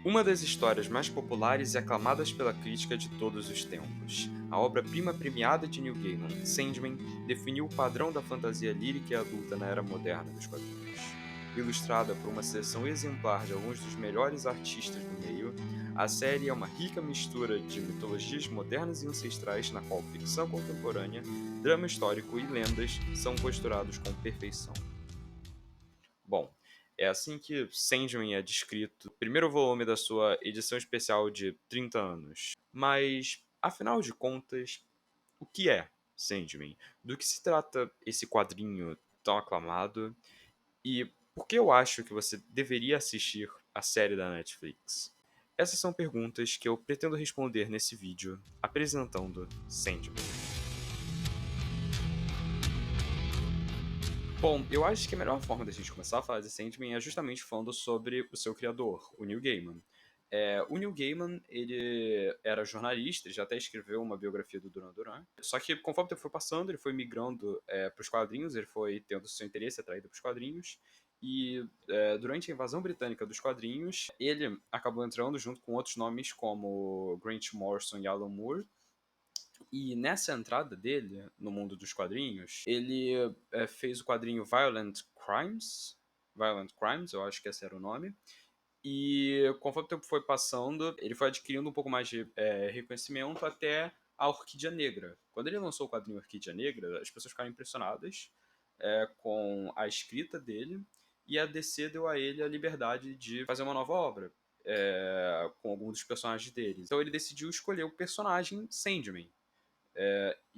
Uma das histórias mais populares e aclamadas pela crítica de todos os tempos. A obra-prima premiada de Neil Gaiman, Sandman, definiu o padrão da fantasia lírica e adulta na era moderna dos quadrinhos. Ilustrada por uma seleção exemplar de alguns dos melhores artistas do meio, a série é uma rica mistura de mitologias modernas e ancestrais na qual ficção contemporânea, drama histórico e lendas são costurados com perfeição. Bom, é assim que Sandman é descrito no primeiro volume da sua edição especial de 30 anos. Mas, afinal de contas, o que é Sandman? Do que se trata esse quadrinho tão aclamado? E por que eu acho que você deveria assistir a série da Netflix? Essas são perguntas que eu pretendo responder nesse vídeo apresentando Sandman. Bom, eu acho que a melhor forma da gente começar a falar de Sandman é justamente falando sobre o seu criador, o Neil Gaiman. O Neil Gaiman, ele era jornalista, ele já até escreveu uma biografia do Duran Duran. Só que conforme o tempo foi passando, ele foi migrando para os quadrinhos, ele foi tendo seu interesse atraído para os quadrinhos. E durante a invasão britânica dos quadrinhos, ele acabou entrando junto com outros nomes como Grant Morrison e Alan Moore. E nessa entrada dele no mundo dos quadrinhos, ele fez o quadrinho Violent Crimes, eu acho que esse era o nome. E conforme o tempo foi passando, ele foi adquirindo um pouco mais de reconhecimento até a Orquídea Negra. Quando ele lançou o quadrinho Orquídea Negra, as pessoas ficaram impressionadas com a escrita dele, e a DC deu a ele a liberdade de fazer uma nova obra com alguns dos personagens dele. Então ele decidiu escolher o personagem Sandman.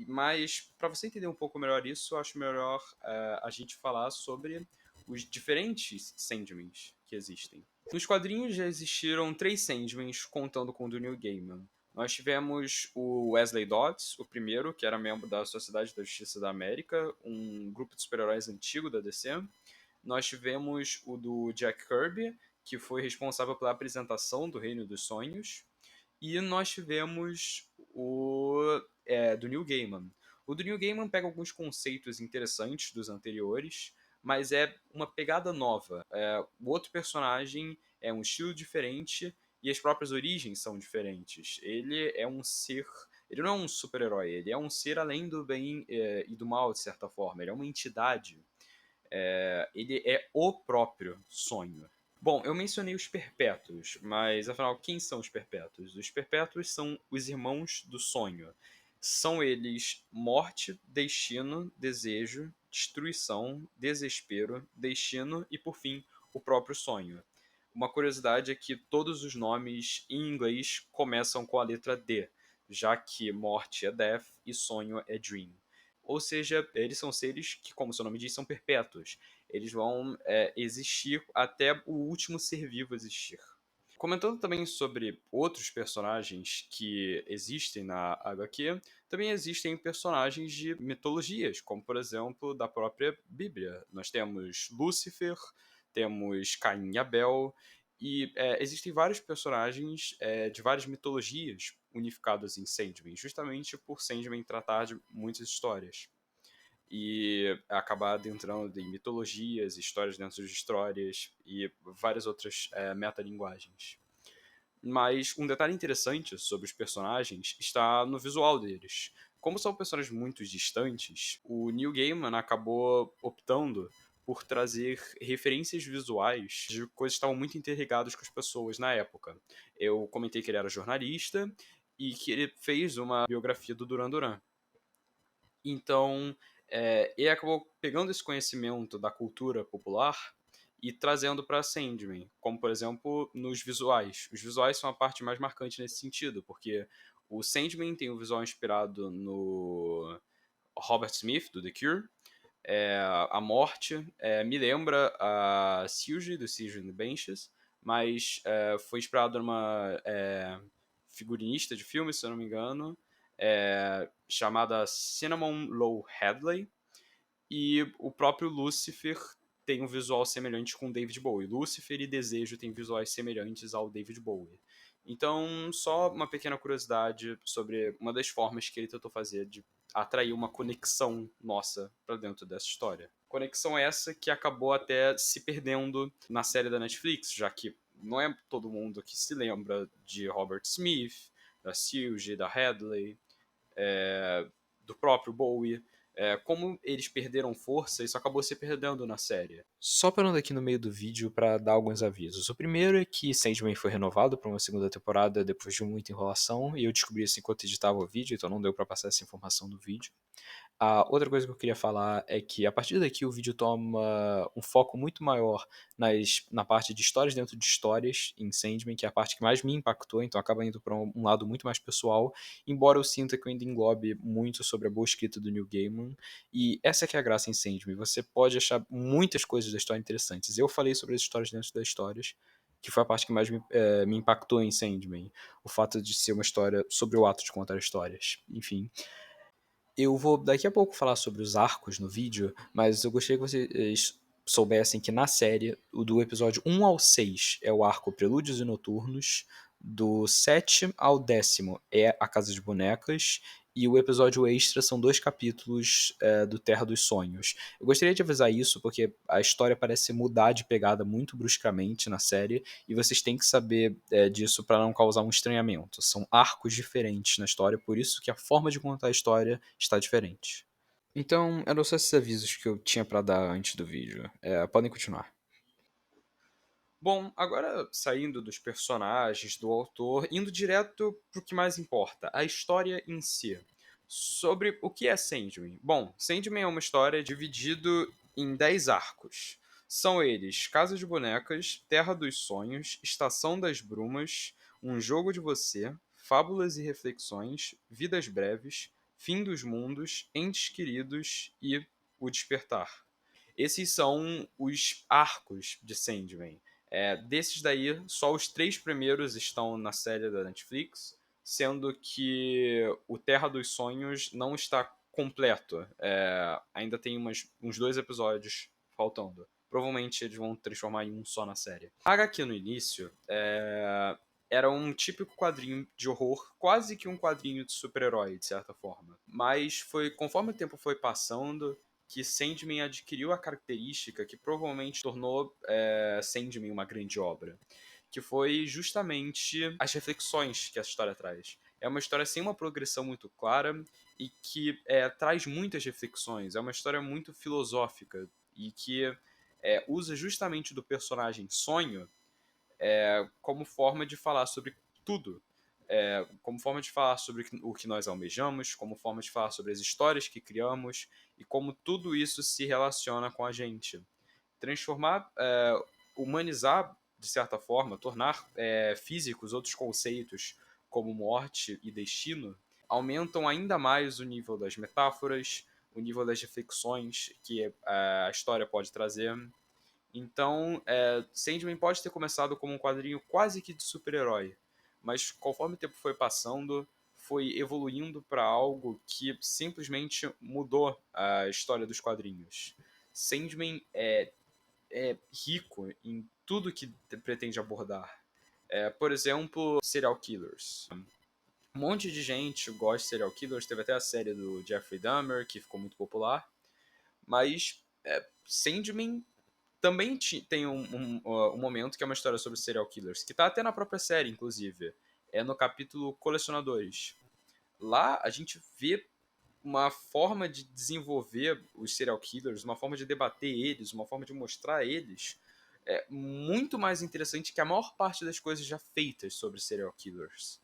Mas, para você entender um pouco melhor isso, eu acho melhor a gente falar sobre os diferentes Sandmans que existem. Nos quadrinhos já existiram 3 Sandmans, contando com o do Neil Gaiman. Nós tivemos o Wesley Dodds, o primeiro, que era membro da Sociedade da Justiça da América, um grupo de super-heróis antigo da DC. Nós tivemos o do Jack Kirby, que foi responsável pela apresentação do Reino dos Sonhos. E nós tivemos o do Neil Gaiman. O do Neil Gaiman pega alguns conceitos interessantes dos anteriores, mas é uma pegada nova. O outro personagem é um estilo diferente e as próprias origens são diferentes. Ele é um ser. Ele não é um super-herói, ele é um ser além do bem e do mal, de certa forma. Ele é uma entidade. Ele é o próprio sonho. Bom, eu mencionei os Perpétuos, mas afinal, quem são os Perpétuos? Os Perpétuos são os irmãos do sonho. São eles morte, destino, desejo, destruição, desespero, destino e, por fim, o próprio sonho. Uma curiosidade é que todos os nomes em inglês começam com a letra D, já que morte é death e sonho é dream. Ou seja, eles são seres que, como seu nome diz, são perpétuos. Eles vão existir até o último ser vivo existir. Comentando também sobre outros personagens que existem na HQ, também existem personagens de mitologias, como por exemplo da própria Bíblia. Nós temos Lúcifer, temos Caim e Abel, e existem vários personagens de várias mitologias unificados em Sandman, justamente por Sandman tratar de muitas histórias e acabar adentrando em mitologias, histórias dentro de histórias e várias outras metalinguagens. Mas um detalhe interessante sobre os personagens está no visual deles. Como são personagens muito distantes, o Neil Gaiman acabou optando por trazer referências visuais de coisas que estavam muito interligadas com as pessoas na época. Eu comentei que ele era jornalista e que ele fez uma biografia do Duran Duran. Então, ele acabou pegando esse conhecimento da cultura popular e trazendo para Sandman, como, por exemplo, nos visuais. Os visuais são a parte mais marcante nesse sentido, porque o Sandman tem um visual inspirado no Robert Smith, do The Cure. A morte me lembra a Siouxsie, do Siouxsie and the Banshees, mas foi inspirado numa figurinista de filme, se eu não me engano, chamada Cinnamon Low Hadley, e o próprio Lucifer tem um visual semelhante com David Bowie. Lucifer e Desejo têm visuais semelhantes ao David Bowie. Então, só uma pequena curiosidade sobre uma das formas que ele tentou fazer de atrair uma conexão nossa para dentro dessa história. Conexão essa que acabou até se perdendo na série da Netflix, já que não é todo mundo que se lembra de Robert Smith, da Silge, da Hadley, do próprio Bowie. Como eles perderam força, isso acabou se perdendo na série. Só parando aqui no meio do vídeo para dar alguns avisos. O primeiro é que Sandman foi renovado para uma segunda temporada depois de muita enrolação, e eu descobri isso enquanto editava o vídeo, então não deu para passar essa informação no vídeo. A outra coisa que eu queria falar é que a partir daqui o vídeo toma um foco muito maior na parte de histórias dentro de histórias em Sandman, que é a parte que mais me impactou, então acaba indo para um lado muito mais pessoal, embora eu sinta que eu ainda englobe muito sobre a boa escrita do Neil Gaiman, e essa que é a graça em Sandman, você pode achar muitas coisas da história interessantes. Eu falei sobre as histórias dentro das histórias, que foi a parte que mais me impactou em Sandman, o fato de ser uma história sobre o ato de contar histórias, enfim. Eu vou daqui a pouco falar sobre os arcos no vídeo, mas eu gostaria que vocês soubessem que na série, o do episódio 1 ao 6 é o arco Prelúdios e Noturnos, do 7 ao 10º é A Casa de Bonecas, e o episódio extra são 2 capítulos do Terra dos Sonhos. Eu gostaria de avisar isso porque a história parece mudar de pegada muito bruscamente na série, e vocês têm que saber disso para não causar um estranhamento. São arcos diferentes na história, por isso que a forma de contar a história está diferente. Então, eram só esses avisos que eu tinha para dar antes do vídeo. Podem continuar. Bom, agora saindo dos personagens, do autor, indo direto pro que mais importa, a história em si. Sobre o que é Sandman. Bom, Sandman é uma história dividida em 10 arcos. São eles Casa de Bonecas, Terra dos Sonhos, Estação das Brumas, Um Jogo de Você, Fábulas e Reflexões, Vidas Breves, Fim dos Mundos, Entes Queridos e O Despertar. Esses são os arcos de Sandman. Desses daí, só os 3 primeiros estão na série da Netflix, sendo que o Terra dos Sonhos não está completo. Ainda tem uns 2 episódios faltando. Provavelmente eles vão transformar em um só na série. A HQ no início era um típico quadrinho de horror, quase que um quadrinho de super-herói, de certa forma. Mas foi conforme o tempo foi passando que Sandman adquiriu a característica que provavelmente tornou Sandman uma grande obra, que foi justamente as reflexões que essa história traz. É uma história sem uma progressão muito clara e que traz muitas reflexões. É uma história muito filosófica e que usa justamente do personagem sonho como forma de falar sobre tudo. Como forma de falar sobre o que nós almejamos, como forma de falar sobre as histórias que criamos e como tudo isso se relaciona com a gente. Transformar, humanizar, de certa forma, tornar físicos outros conceitos, como morte e destino, aumentam ainda mais o nível das metáforas, o nível das reflexões que a história pode trazer. Então, Sandman pode ter começado como um quadrinho quase que de super-herói, mas conforme o tempo foi passando, foi evoluindo para algo que simplesmente mudou a história dos quadrinhos. Sandman é rico em tudo que pretende abordar. Por exemplo, serial killers. Um monte de gente gosta de serial killers, teve até a série do Jeffrey Dahmer, que ficou muito popular, mas Sandman também tem um momento que é uma história sobre serial killers, que tá até na própria série, inclusive. É no capítulo Colecionadores. Lá a gente vê uma forma de desenvolver os serial killers, uma forma de debater eles, uma forma de mostrar eles muito mais interessante que a maior parte das coisas já feitas sobre serial killers.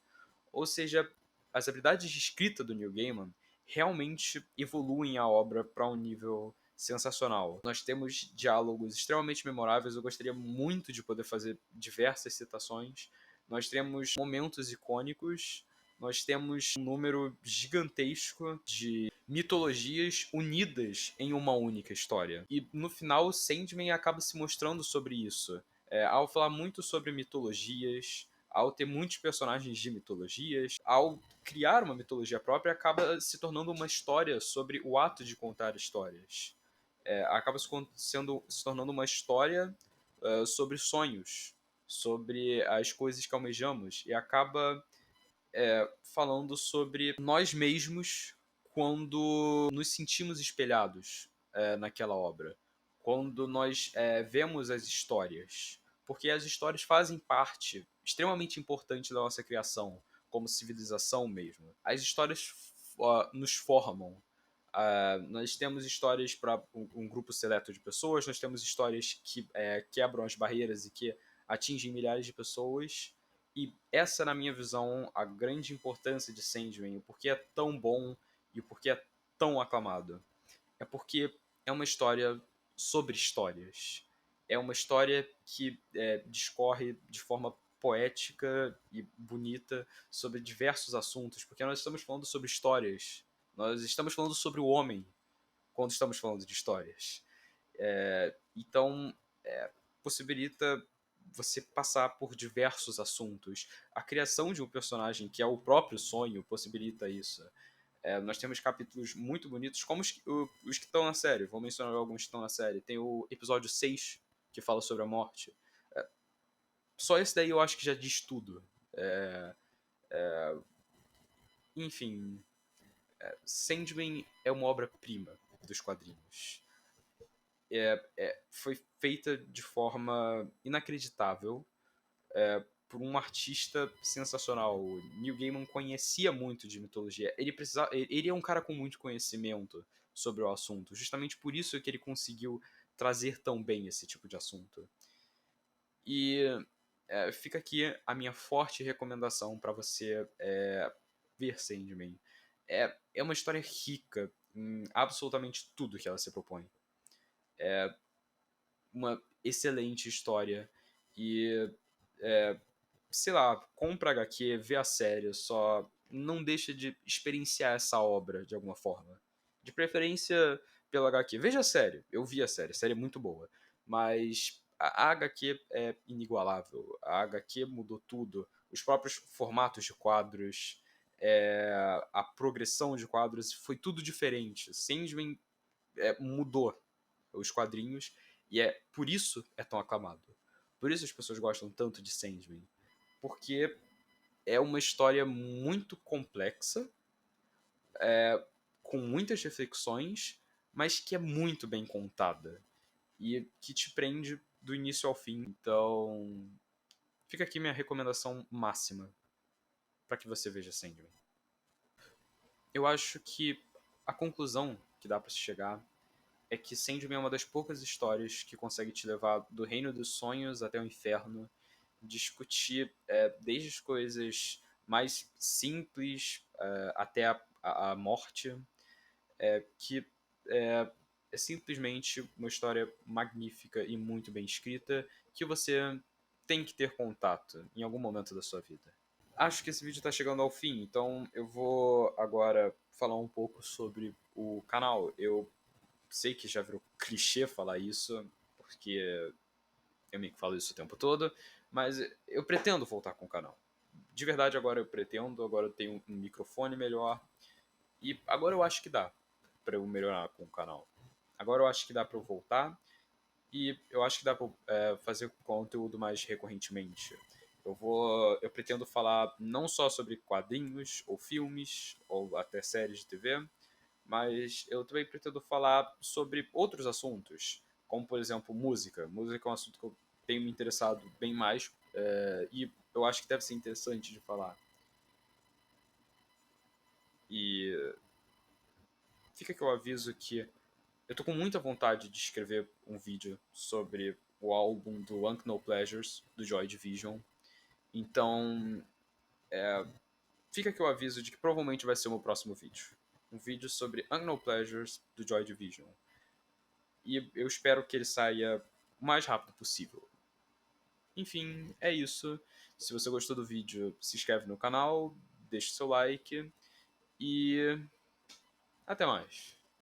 Ou seja, as habilidades de escrita do Neil Gaiman realmente evoluem a obra para um nível sensacional. Nós temos diálogos extremamente memoráveis, eu gostaria muito de poder fazer diversas citações. Nós temos momentos icônicos, nós temos um número gigantesco de mitologias unidas em uma única história. E no final, Sandman acaba se mostrando sobre isso. Ao falar muito sobre mitologias, ao ter muitos personagens de mitologias, ao criar uma mitologia própria, acaba se tornando uma história sobre o ato de contar histórias. Acaba se tornando uma história sobre sonhos, sobre as coisas que almejamos, e acaba falando sobre nós mesmos quando nos sentimos espelhados naquela obra. Quando nós vemos as histórias. porque as histórias fazem parte extremamente importante da nossa criação, como civilização mesmo. As histórias nos formam. Nós temos histórias para um grupo seleto de pessoas, nós temos histórias que quebram as barreiras e que atingem milhares de pessoas. E essa, na minha visão, a grande importância de Sandman, o porquê é tão bom e o porquê é tão aclamado. É porque é uma história sobre histórias. É uma história que discorre de forma poética e bonita sobre diversos assuntos, porque nós estamos falando sobre histórias. Nós estamos falando sobre o homem quando estamos falando de histórias. Então, possibilita você passar por diversos assuntos. A criação de um personagem que é o próprio sonho possibilita isso. Nós temos capítulos muito bonitos, como os que estão na série. Vou mencionar alguns que estão na série. Tem o episódio 6, que fala sobre a morte. Só esse daí eu acho que já diz tudo. Enfim, Sandman é uma obra-prima dos quadrinhos. Foi feita de forma inacreditável por um artista sensacional. O Neil Gaiman conhecia muito de mitologia. Ele é um cara com muito conhecimento sobre o assunto. Justamente por isso que ele conseguiu trazer tão bem esse tipo de assunto. E fica aqui a minha forte recomendação para você ver Sandman. É uma história rica em absolutamente tudo que ela se propõe. É uma excelente história. E sei lá, compra HQ, vê a série, só não deixa de experienciar essa obra de alguma forma. De preferência pela HQ. Veja a série, eu vi a série é muito boa. Mas a HQ é inigualável. A HQ mudou tudo. Os próprios formatos de quadros, a progressão de quadros, foi tudo diferente. Sandman mudou os quadrinhos e por isso é tão aclamado. Por isso as pessoas gostam tanto de Sandman, porque é uma história muito complexa, com muitas reflexões, mas que é muito bem contada e que te prende do início ao fim. Então, fica aqui minha recomendação máxima para que você veja Sandman. Eu acho que a conclusão que dá para se chegar é que Sandman é uma das poucas histórias que consegue te levar do reino dos sonhos até o inferno, discutir desde as coisas mais simples até a morte, que é simplesmente uma história magnífica e muito bem escrita que você tem que ter contato em algum momento da sua vida. Acho que esse vídeo está chegando ao fim, então eu vou agora falar um pouco sobre o canal. Eu sei que já virou clichê falar isso, porque eu meio que falo isso o tempo todo, mas eu pretendo voltar com o canal. De verdade, agora eu pretendo, agora eu tenho um microfone melhor, e agora eu acho que dá para eu melhorar com o canal. Agora eu acho que dá para eu voltar, e eu acho que dá para fazer conteúdo mais recorrentemente. Eu pretendo falar não só sobre quadrinhos, ou filmes, ou até séries de TV, mas eu também pretendo falar sobre outros assuntos, como por exemplo música. Música é um assunto que eu tenho me interessado bem mais e eu acho que deve ser interessante de falar. E fica aqui o aviso que eu tô com muita vontade de escrever um vídeo sobre o álbum do Unknown Pleasures, do Joy Division. Então, fica aqui o aviso de que provavelmente vai ser o meu próximo vídeo. Um vídeo sobre Unknown Pleasures, do Joy Division. E eu espero que ele saia o mais rápido possível. Enfim, é isso. Se você gostou do vídeo, se inscreve no canal, deixa seu like e até mais.